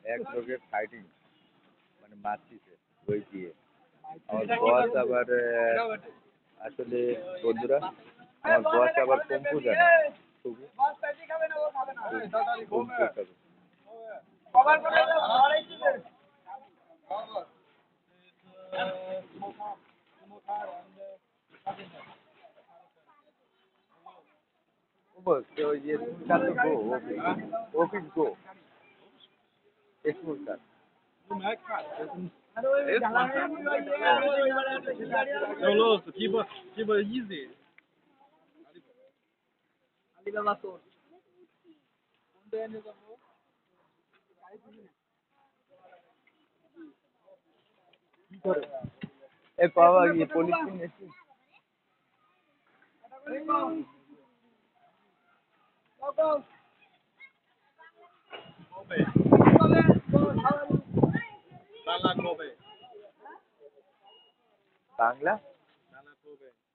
এক লোকের ফাইটিং মানে মারছিছে ওই দিয়ে আমার বস আবার আসলে বন্ধুরা আমার বস আবার কুম্ফু জানে কুম্ফু খাবে तो ये का तो गो ऑफिस गो स्कूल का Goloso, Kiba easy. Alibaba store. ए पावा ये पुलिस की नेसी Kobe. Lala Kobe. Bangla Lala Kobe.